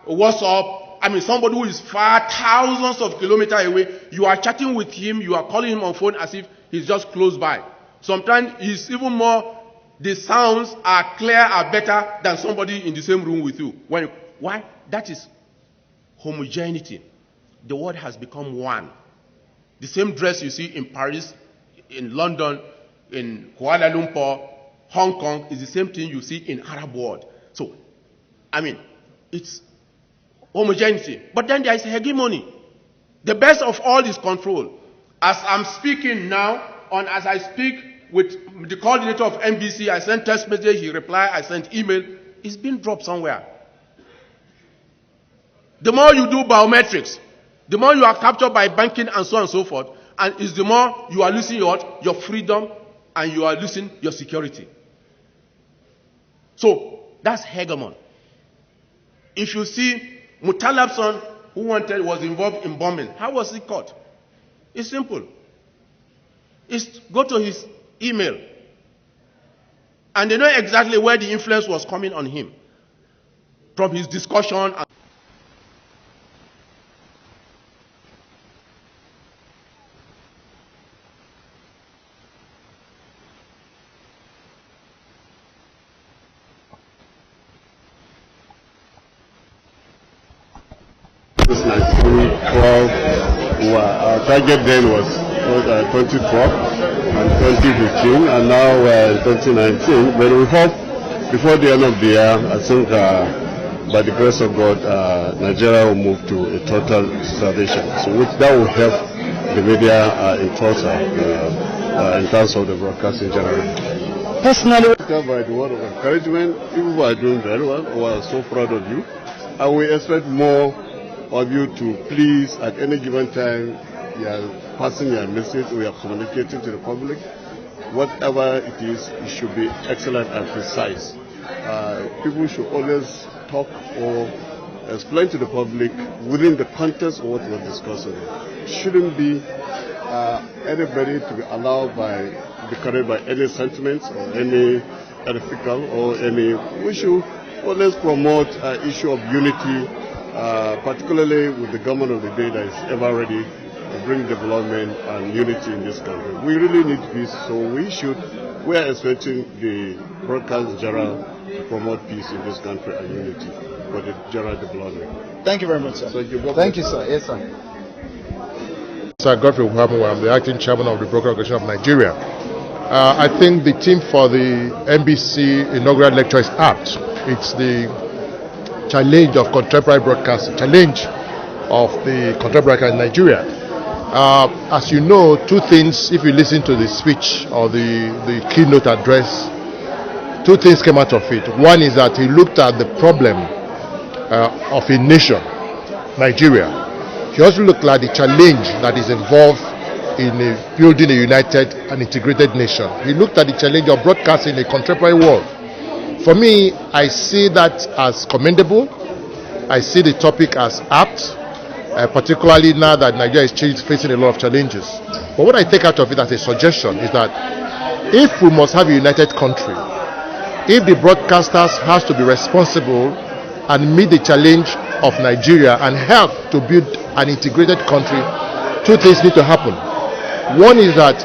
WhatsApp. I mean, somebody who is far, thousands of kilometers away, you are chatting with him, you are calling him on phone as if he's just close by. Sometimes he's even more, the sounds are clear, are better than somebody in the same room with you. Why? That is homogeneity. The world has become one. The same dress you see in Paris, in London, in Kuala Lumpur, Hong Kong, is the same thing you see in Arab world. So, I mean, it's homogeneity. But then there is hegemony. The best of all is control. As I'm speaking now, as I speak with the coordinator of NBC, I sent text message, he replied, I sent email. It's been dropped somewhere. The more you do biometrics, the more you are captured by banking and so on and so forth, and it's the more you are losing your freedom and you are losing your security. So, that's hegemon. If you see Mutalab's son, who was involved in bombing, how was he caught? It's simple. It's go to his email. And they know exactly where the influence was coming on him. From his discussion. Well, our target then was 2012 and 2015, and now we're in 2019. But we hope before the end of the year, I think by the grace of God, Nigeria will move to a total digitalization. So that will help the media in total in terms of the broadcasting generally. Personally, by the word of encouragement, people are doing very well. We are so proud of you, and we expect more of you to please at any given time. You are passing your message, or you are communicating to the public. Whatever it is, it should be excellent and precise. People should always talk or explain to the public within the context of what we're discussing. It shouldn't be anybody to be allowed to be carried by any sentiments or any ethical or any. We should always promote issue of unity, particularly with the government of the day that is ever ready to bring development and unity in this country. We really need peace, so we are expecting the broadcast general to promote peace in this country and unity for the general development. Thank you very much, sir. Thank you, sir. Yes, sir. Sir Godfrey Uhamu, I'm the acting chairman of the Broadcasting Organization of Nigeria. I think the theme for the NBC inaugural lecture is apt. It's the challenge of contemporary broadcasting, challenge of the contemporary broadcasting in Nigeria. As you know, two things, if you listen to the speech or the keynote address, two things came out of it. One is that he looked at the problem of a nation, Nigeria. He also looked at the challenge that is involved in building a united and integrated nation. He looked at the challenge of broadcasting in a contemporary world. For me, I see that as commendable. I see the topic as apt, particularly now that Nigeria is facing a lot of challenges. But what I take out of it as a suggestion is that if we must have a united country, if the broadcasters has to be responsible and meet the challenge of Nigeria and help to build an integrated country, two things need to happen. One is that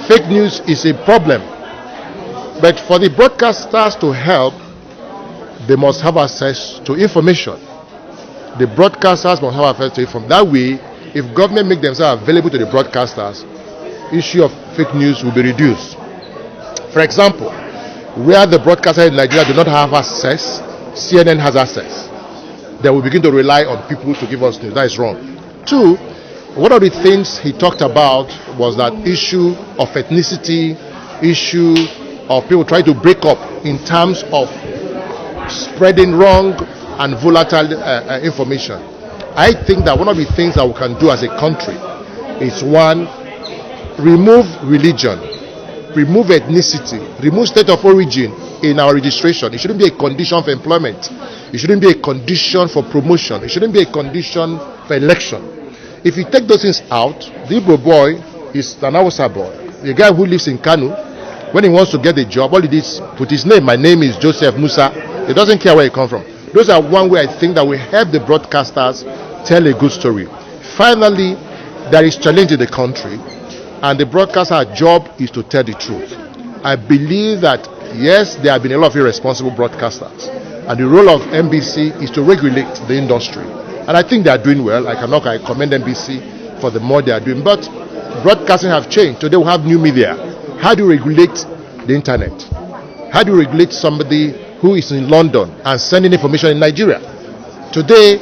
fake news is a problem, but for the broadcasters to help, they must have access to information. The broadcasters must have access to information. That way, if government make themselves available to the broadcasters, issue of fake news will be reduced. For example, where the broadcasters in Nigeria do not have access, CNN has access. They will begin to rely on people to give us news. That is wrong. Two, one of the things he talked about was that issue of ethnicity, issue of people trying to break up in terms of spreading wrong and volatile information. I think that one of the things that we can do as a country is, one, remove religion, remove ethnicity, remove state of origin in our registration. It shouldn't be a condition for employment. It shouldn't be a condition for promotion. It shouldn't be a condition for election. If you take those things out, the Igbo boy is an Hausa boy. The guy who lives in Kanu, when he wants to get a job, all he did is put his name. My name is Joseph Musa. He doesn't care where he comes from. Those are one way I think that will help the broadcasters tell a good story. Finally, there is challenge in the country, and the broadcaster's job is to tell the truth. I believe that, yes, there have been a lot of irresponsible broadcasters, and the role of NBC is to regulate the industry. And I think they are doing well. I commend NBC for the more they are doing. But broadcasting have changed. Today we have new media. How do you regulate the internet? How do you regulate somebody who is in London and sending information in Nigeria? Today,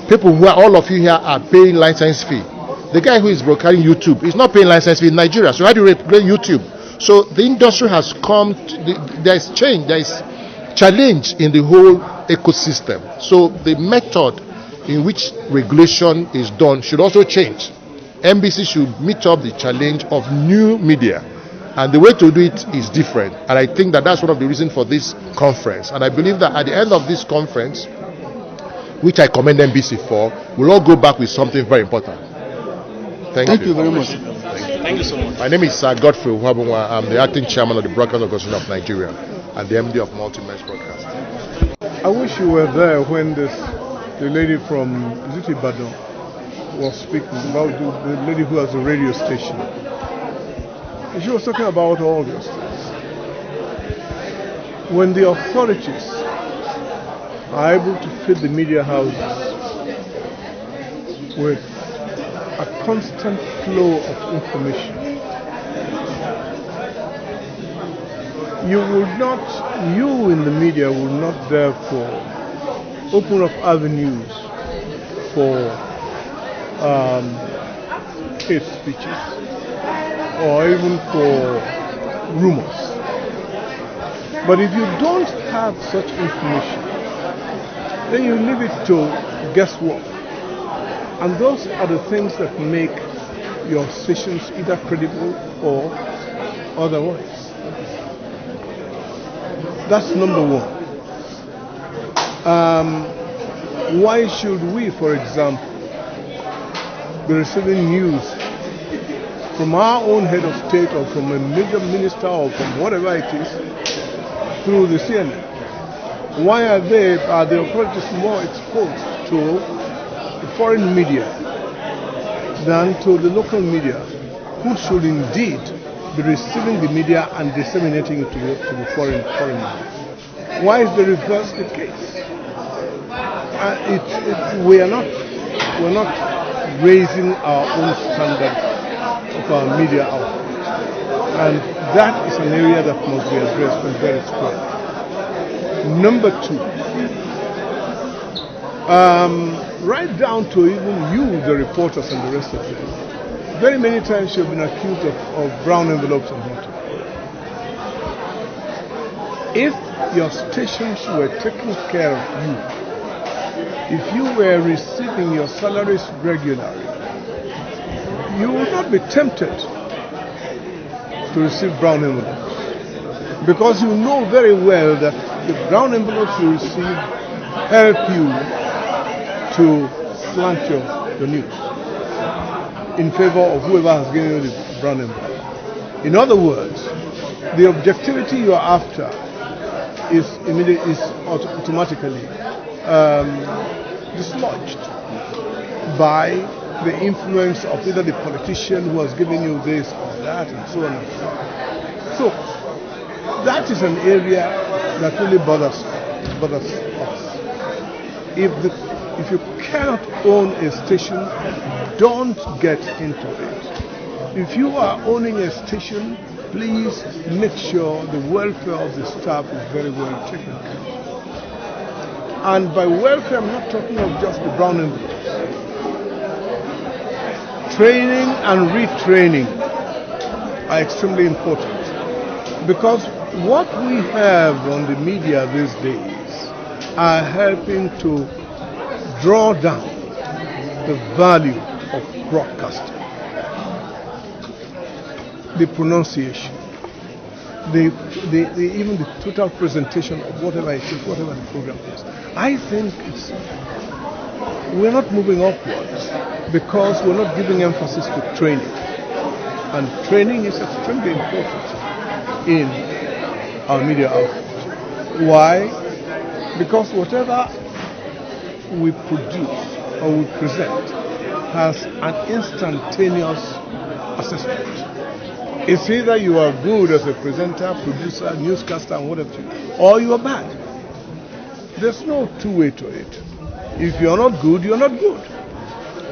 people who are, all of you here are paying license fee. The guy who is broadcasting YouTube is not paying license fee in Nigeria. So how do you regulate YouTube? So the industry has come, there is change, there is challenge in the whole ecosystem. So the method in which regulation is done should also change. NBC should meet up the challenge of new media, and the way to do it is different. And I think that that's one of the reasons for this conference. And I believe that at the end of this conference, which I commend NBC for, we'll all go back with something very important. Thank you very much. Thank you so much. My name is Sir Godfrey Uhamu. I'm the acting chairman of the Broadcasting Organization of Nigeria and the MD of Multimedia Broadcasting. I wish you were there when the lady from Ibadan was speaking about the lady who has a radio station. And she was talking about all those things. When the authorities are able to feed the media houses with a constant flow of information, you in the media will not therefore open up avenues for hate speeches or even for rumors. But if you don't have such information, then you leave it to guesswork. And those are the things that make your stations either credible or otherwise. That's number one. Why should we, for example, be receiving news from our own head of state or from a major minister or from whatever it is through the CNN? Why are the authorities more exposed to the foreign media than to the local media, who should indeed be receiving the media and disseminating it to the foreign media? Why is the reverse the case? We're not raising our own standard of our media output, and that is an area that must be addressed and very squarely. Number two, right down to even you, the reporters and the rest of them, very many times you've been accused of brown envelopes and what. If your stations were taking care of you, if you were receiving your salaries regularly, you would not be tempted to receive brown envelopes, because you know very well that the brown envelopes you receive help you to slant your news in favor of whoever has given you the brown envelope. In other words, the objectivity you are after is automatically dislodged by the influence of either the politician who has given you this or that and so on and so on. So that is an area that really bothers us. If you cannot own a station, don't get into it. If you are owning a station, please make sure the welfare of the staff is very well taken care of. And by welfare, I'm not talking of just the brown envelopes. Training and retraining are extremely important, because what we have on the media these days are helping to draw down the value of broadcasting, the pronunciation, even the total presentation of whatever it is, whatever the program is. I think we're not moving upwards because we're not giving emphasis to training. And training is extremely important in our media output. Why? Because whatever we produce or we present has an instantaneous assessment. It's either you are good as a presenter, producer, newscaster, and whatever, or you are bad. There's no two-way to it. If you're not good, you're not good.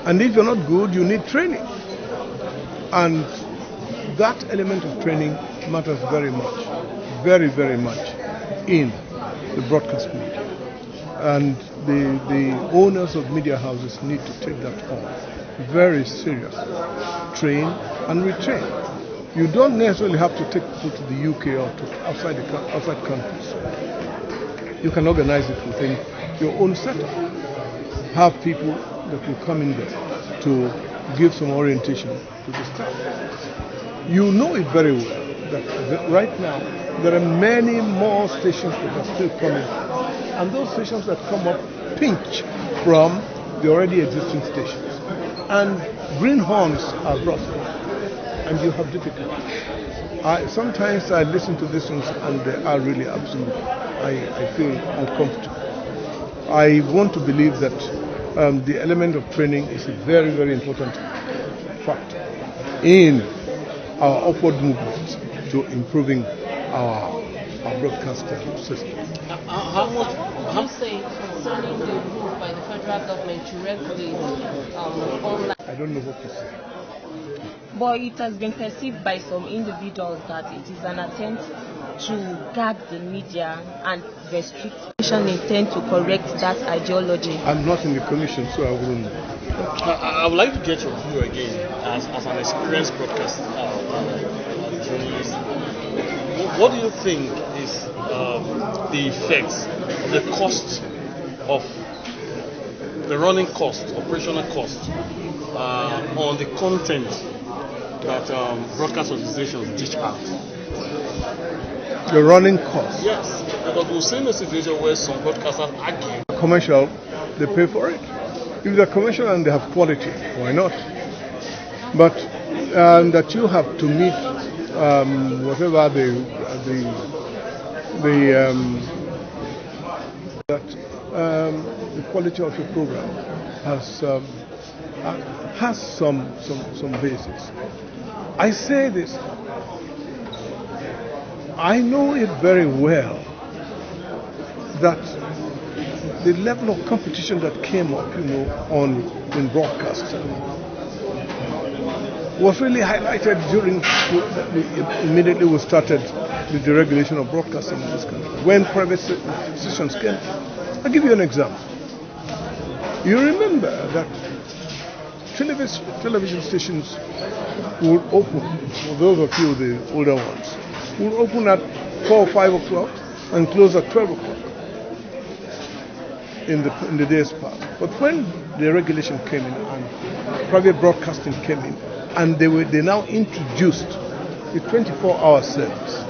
And if you're not good, you need training. And that element of training matters very much, very, very much in the broadcast media. And the owners of media houses need to take that on very seriously. Train and retrain. You don't necessarily have to take people to the UK or to outside countries. You can organize it within your own setup. Have people that will come in there to give some orientation to the staff. You know it very well that right now there are many more stations that are still coming, and those stations that come up pinch from the already existing stations, and greenhorns are brought in, and you have difficulties. Sometimes I listen to these ones and they are really absolute. I feel uncomfortable. I want to believe that the element of training is a very, very important factor in our upward movement to improving our our broadcaster system. How much do you say concerning the move by the federal government to regulate online? I don't know what to say. But it has been perceived by some individuals that it is an attempt to gag the media and restrict. Commission intend to correct that ideology. I'm not in the commission, so I wouldn't know. I would like to get your view again as an experienced broadcast journalist. What do you think is the effects, the cost of the running cost, operational cost on the content that broadcast organizations dish out? The running cost? Yes, because we've seen a situation where some broadcasters argue. Commercial, they pay for it. If they're commercial and they have quality, why not? But that you have to meet whatever the quality of your program has some basis. I say this. I know it very well that the level of competition that came up, in broadcasting was really highlighted immediately we started the deregulation of broadcasting in this country, when private stations came. I'll give you an example. You remember that television stations would open, for those of you the older ones, would open at 4 or 5 o'clock and close at 12 o'clock in the day's past. But when the regulation came in and private broadcasting came in, and they now introduced the 24-hour service,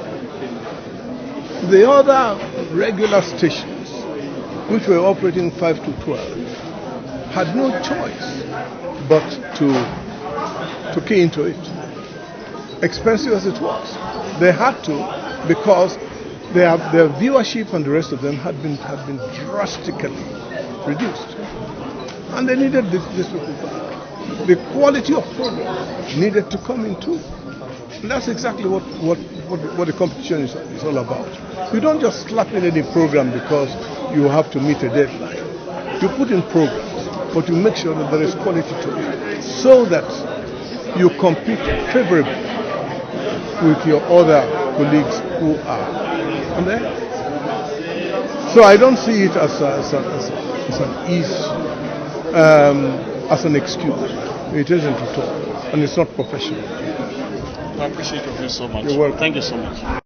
the other regular stations, which were operating 5 to 12, had no choice but to key into it. Expensive as it was, they had to, because their viewership and the rest of them had been drastically reduced, and they needed this people back. The quality of program needed to come in too, and that's exactly what the competition is all about. You don't just slap in any program because you have to meet a deadline. You put in programs, but you make sure that there is quality to it, so that you compete favorably with your other colleagues who are on there. So I don't see it as an ease, as an excuse. It isn't at all, and it's not professional. I appreciate your view so much. You're welcome. Thank you so much.